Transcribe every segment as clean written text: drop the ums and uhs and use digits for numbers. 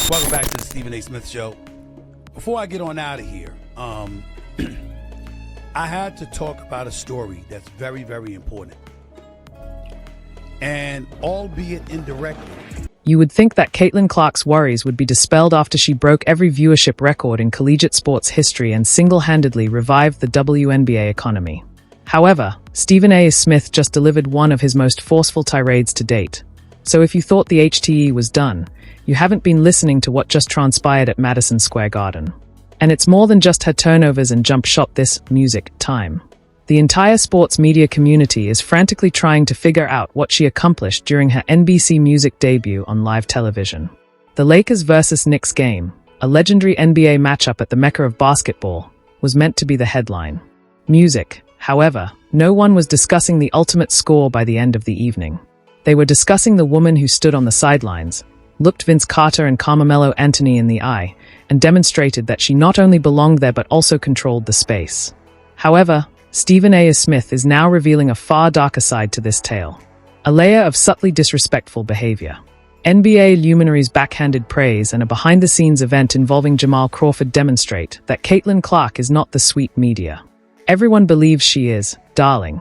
Welcome back to the Stephen A. Smith Show. Before I get on out of here, I had to talk about a story that's very, very important. And albeit indirectly. You would think that Caitlin Clark's worries would be dispelled after she broke every viewership record in collegiate sports history and single-handedly revived the WNBA economy. However, Stephen A. Smith just delivered one of his most forceful tirades to date. So if you thought the HTE was done, you haven't been listening to what just transpired at Madison Square Garden. And it's more than just her turnovers and jump shot this music time. The entire sports media community is frantically trying to figure out what she accomplished during her NBC Music debut on live television. The Lakers vs. Knicks game, a legendary NBA matchup at the Mecca of basketball, was meant to be the headline. Music, however, no one was discussing the ultimate score by the end of the evening. They were discussing the woman who stood on the sidelines, looked Vince Carter and Carmelo Anthony in the eye, and demonstrated that she not only belonged there but also controlled the space. However, Stephen A. Smith is now revealing a far darker side to this tale. A layer of subtly disrespectful behavior. NBA luminaries' backhanded praise and a behind-the-scenes event involving Jamal Crawford demonstrate that Caitlin Clark is not the sweet media. Everyone believes she is, darling.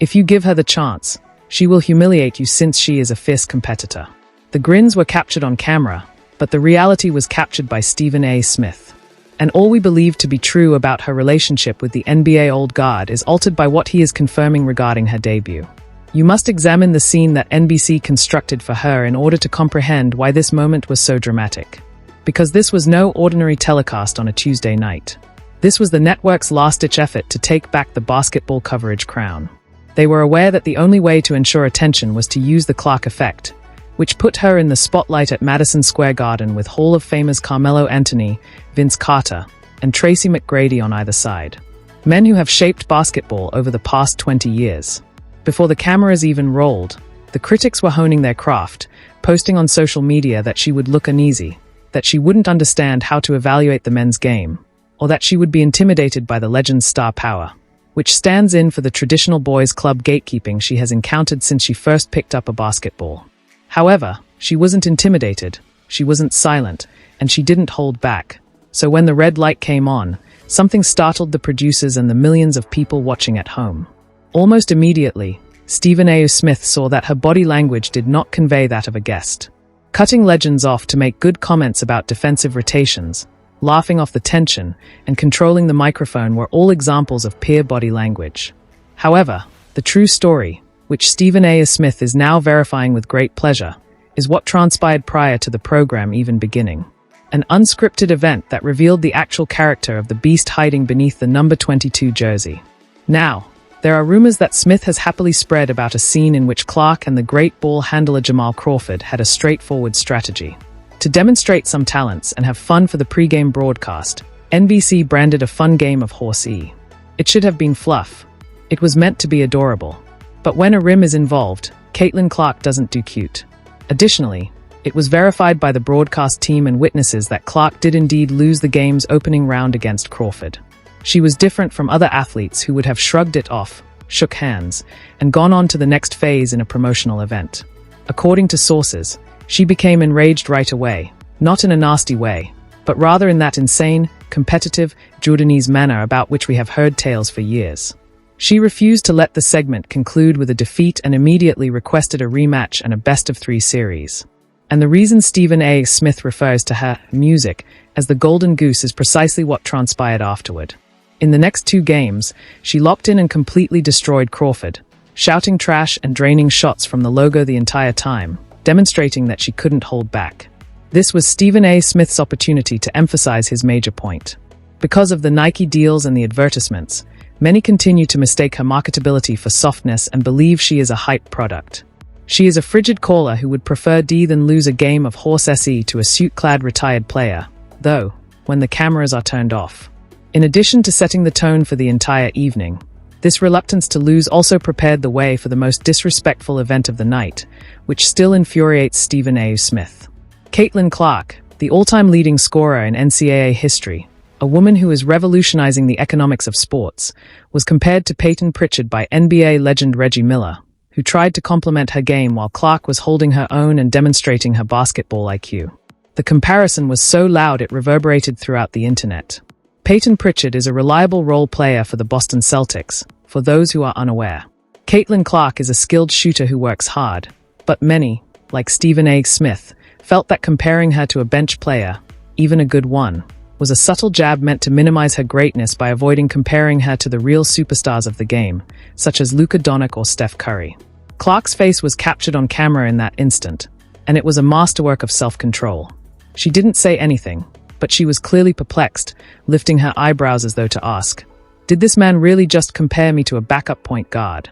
If you give her the chance, she will humiliate you since she is a fierce competitor. The grins were captured on camera, but the reality was captured by Stephen A. Smith. And all we believe to be true about her relationship with the NBA old guard is altered by what he is confirming regarding her debut. You must examine the scene that NBC constructed for her in order to comprehend why this moment was so dramatic. Because this was no ordinary telecast on a Tuesday night. This was the network's last-ditch effort to take back the basketball coverage crown. They were aware that the only way to ensure attention was to use the Clark effect, which put her in the spotlight at Madison Square Garden with Hall of Famers Carmelo Anthony, Vince Carter, and Tracy McGrady on either side. Men who have shaped basketball over the past 20 years. Before the cameras even rolled, the critics were honing their craft, posting on social media that she would look uneasy, that she wouldn't understand how to evaluate the men's game, or that she would be intimidated by the legend's star power, which stands in for the traditional boys' club gatekeeping she has encountered since she first picked up a basketball. However, she wasn't intimidated, she wasn't silent, and she didn't hold back. So when the red light came on, something startled the producers and the millions of people watching at home. Almost immediately, Stephen A. Smith saw that her body language did not convey that of a guest. Cutting legends off to make good comments about defensive rotations, laughing off the tension, and controlling the microphone were all examples of peer body language. However, the true story, which Stephen A. Smith is now verifying with great pleasure, is what transpired prior to the program even beginning. An unscripted event that revealed the actual character of the beast hiding beneath the number 22 jersey. Now, there are rumors that Smith has happily spread about a scene in which Clark and the great ball handler Jamal Crawford had a straightforward strategy. To demonstrate some talents and have fun for the pre-game broadcast, NBC branded a fun game of Horse-E. It should have been fluff. It was meant to be adorable. But when a rim is involved, Caitlin Clark doesn't do cute. Additionally, it was verified by the broadcast team and witnesses that Clark did indeed lose the game's opening round against Crawford. She was different from other athletes who would have shrugged it off, shook hands, and gone on to the next phase in a promotional event. According to sources, she became enraged right away, not in a nasty way, but rather in that insane, competitive, Jordanese manner about which we have heard tales for years. She refused to let the segment conclude with a defeat and immediately requested a rematch and a best-of-3 series. And the reason Stephen A. Smith refers to her music as the Golden Goose is precisely what transpired afterward. In the next 2 games, she locked in and completely destroyed Crawford, shouting trash and draining shots from the logo the entire time, demonstrating that she couldn't hold back. This was Stephen A. Smith's opportunity to emphasize his major point. Because of the Nike deals and the advertisements, many continue to mistake her marketability for softness and believe she is a hype product. She is a frigid caller who would prefer D than lose a game of Horse SE to a suit-clad retired player, though, when the cameras are turned off. In addition to setting the tone for the entire evening, this reluctance to lose also prepared the way for the most disrespectful event of the night, which still infuriates Stephen A. Smith. Caitlin Clark, the all-time leading scorer in NCAA history, a woman who is revolutionizing the economics of sports, was compared to Peyton Pritchard by NBA legend Reggie Miller, who tried to complement her game while Clark was holding her own and demonstrating her basketball IQ. The comparison was so loud it reverberated throughout the internet. Peyton Pritchard is a reliable role player for the Boston Celtics, for those who are unaware. Caitlin Clark is a skilled shooter who works hard, but many, like Stephen A. Smith, felt that comparing her to a bench player, even a good one, was a subtle jab meant to minimize her greatness by avoiding comparing her to the real superstars of the game, such as Luka Doncic or Steph Curry. Clark's face was captured on camera in that instant, and it was a masterwork of self-control. She didn't say anything, but she was clearly perplexed, lifting her eyebrows as though to ask, "Did this man really just compare me to a backup point guard?"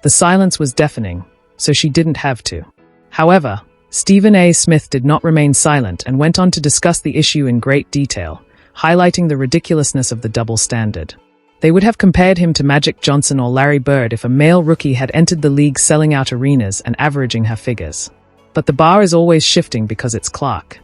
The silence was deafening, so she didn't have to. However, Stephen A. Smith did not remain silent and went on to discuss the issue in great detail, highlighting the ridiculousness of the double standard. They would have compared him to Magic Johnson or Larry Bird if a male rookie had entered the league selling out arenas and averaging her figures. But the bar is always shifting because it's Clark.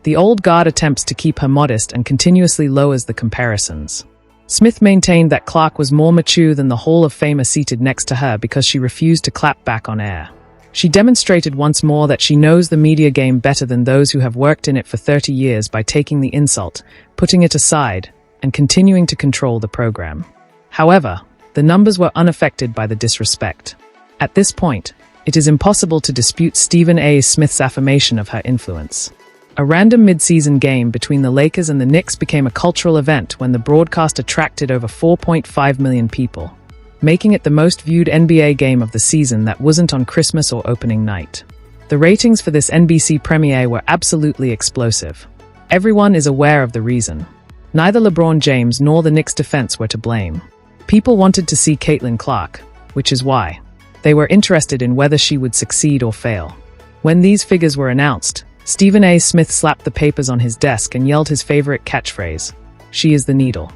The old guard attempts to keep her modest and continuously lowers the comparisons. Smith maintained that Clark was more mature than the Hall of Famer seated next to her because she refused to clap back on air. She demonstrated once more that she knows the media game better than those who have worked in it for 30 years by taking the insult, putting it aside, and continuing to control the program. However, the numbers were unaffected by the disrespect. At this point, it is impossible to dispute Stephen A. Smith's affirmation of her influence. A random mid-season game between the Lakers and the Knicks became a cultural event when the broadcast attracted over 4.5 million people, making it the most viewed NBA game of the season that wasn't on Christmas or opening night. The ratings for this NBC premiere were absolutely explosive. Everyone is aware of the reason. Neither LeBron James nor the Knicks defense were to blame. People wanted to see Caitlin Clark, which is why. They were interested in whether she would succeed or fail. When these figures were announced, Stephen A. Smith slapped the papers on his desk and yelled his favorite catchphrase, "She is the needle."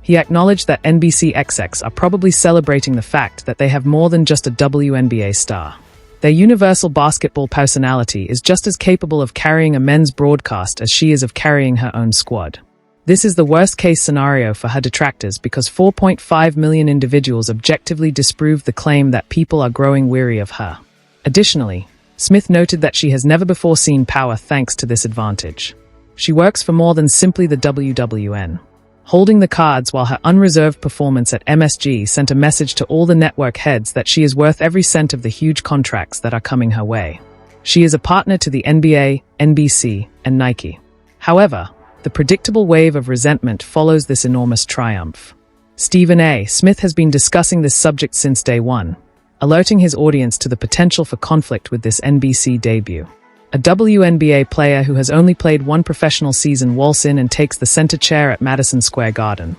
He acknowledged that NBC execs are probably celebrating the fact that they have more than just a WNBA star. Their universal basketball personality is just as capable of carrying a men's broadcast as she is of carrying her own squad. This is the worst-case scenario for her detractors because 4.5 million individuals objectively disproved the claim that people are growing weary of her. Additionally, Smith noted that she has never before seen power thanks to this advantage. She works for more than simply the WWN. Holding the cards while her unreserved performance at MSG sent a message to all the network heads that she is worth every cent of the huge contracts that are coming her way. She is a partner to the NBA, NBC, and Nike. However, the predictable wave of resentment follows this enormous triumph. Stephen A. Smith has been discussing this subject since day one, alerting his audience to the potential for conflict with this NBC debut. A WNBA player who has only played one professional season walks in and takes the center chair at Madison Square Garden.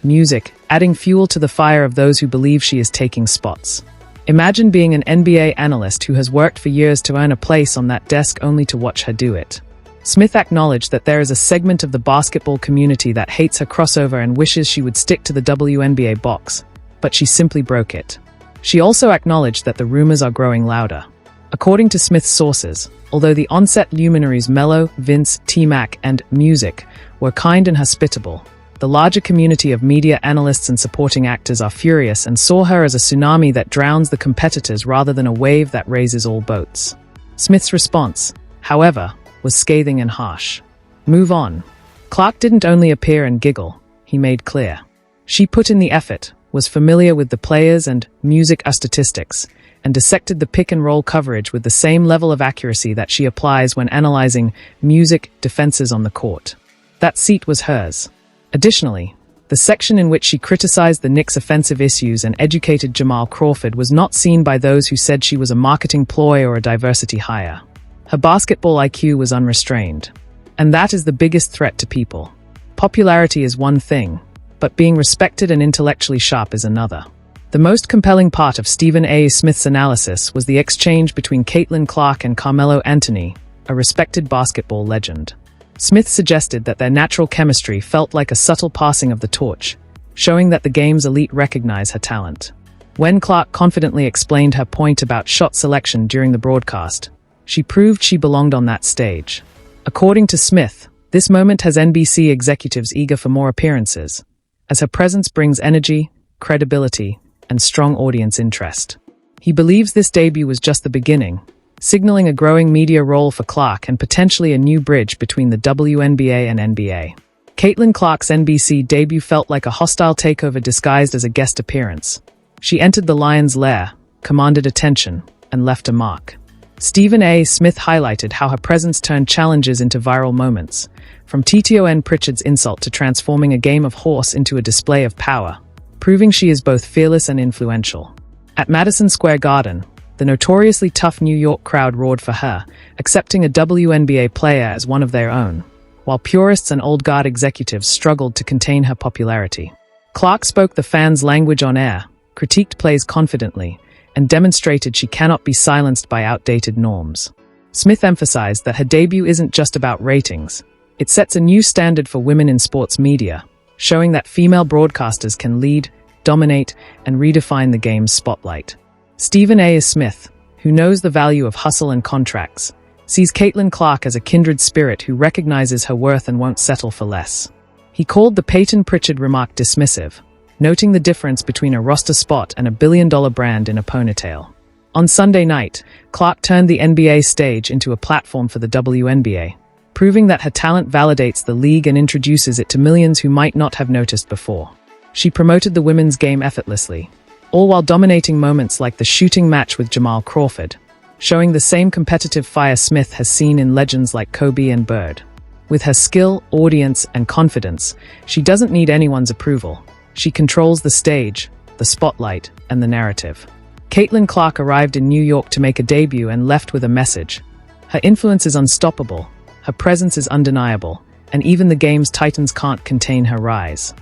Music, adding fuel to the fire of those who believe she is taking spots. Imagine being an NBA analyst who has worked for years to earn a place on that desk only to watch her do it. Smith acknowledged that there is a segment of the basketball community that hates her crossover and wishes she would stick to the WNBA box, but she simply broke it. She also acknowledged that the rumors are growing louder. According to Smith's sources, although the on-set luminaries Mello, Vince, T-Mac, and Music were kind and hospitable, the larger community of media analysts and supporting actors are furious and saw her as a tsunami that drowns the competitors rather than a wave that raises all boats. Smith's response, however, was scathing and harsh. Move on. Clark didn't only appear and giggle, he made clear. She put in the effort, was familiar with the players and music statistics, and dissected the pick-and-roll coverage with the same level of accuracy that she applies when analyzing music defenses on the court. That seat was hers. Additionally, the section in which she criticized the Knicks' offensive issues and educated Jamal Crawford was not seen by those who said she was a marketing ploy or a diversity hire. Her basketball IQ was unrestrained. And that is the biggest threat to people. Popularity is one thing, but being respected and intellectually sharp is another. The most compelling part of Stephen A. Smith's analysis was the exchange between Caitlin Clark and Carmelo Anthony, a respected basketball legend. Smith suggested that their natural chemistry felt like a subtle passing of the torch, showing that the game's elite recognize her talent. When Clark confidently explained her point about shot selection during the broadcast, she proved she belonged on that stage. According to Smith, this moment has NBC executives eager for more appearances, as her presence brings energy, credibility, and strong audience interest. He believes this debut was just the beginning, signaling a growing media role for Clark and potentially a new bridge between the WNBA and NBA. Caitlin Clark's NBC debut felt like a hostile takeover disguised as a guest appearance. She entered the Lions' lair, commanded attention, and left a mark. Stephen A. Smith highlighted how her presence turned challenges into viral moments, from T.T.O.N. Pritchard's insult to transforming a game of horse into a display of power, proving she is both fearless and influential. At Madison Square Garden, the notoriously tough New York crowd roared for her, accepting a WNBA player as one of their own, while purists and old guard executives struggled to contain her popularity. Clark spoke the fans' language on air, critiqued plays confidently, and demonstrated she cannot be silenced by outdated norms. Smith emphasized that her debut isn't just about ratings. It sets a new standard for women in sports media, showing that female broadcasters can lead, dominate, and redefine the game's spotlight. Stephen A. Smith, who knows the value of hustle and contracts, sees Caitlin Clark as a kindred spirit who recognizes her worth and won't settle for less. He called the Peyton Pritchard remark dismissive, noting the difference between a roster spot and a billion-dollar brand in a ponytail. On Sunday night, Clark turned the NBA stage into a platform for the WNBA, proving that her talent validates the league and introduces it to millions who might not have noticed before. She promoted the women's game effortlessly, all while dominating moments like the shooting match with Jamal Crawford, showing the same competitive fire Smith has seen in legends like Kobe and Bird. With her skill, audience, and confidence, she doesn't need anyone's approval. She controls the stage, the spotlight, and the narrative. Caitlin Clark arrived in New York to make a debut and left with a message. Her influence is unstoppable, her presence is undeniable, and even the game's titans can't contain her rise.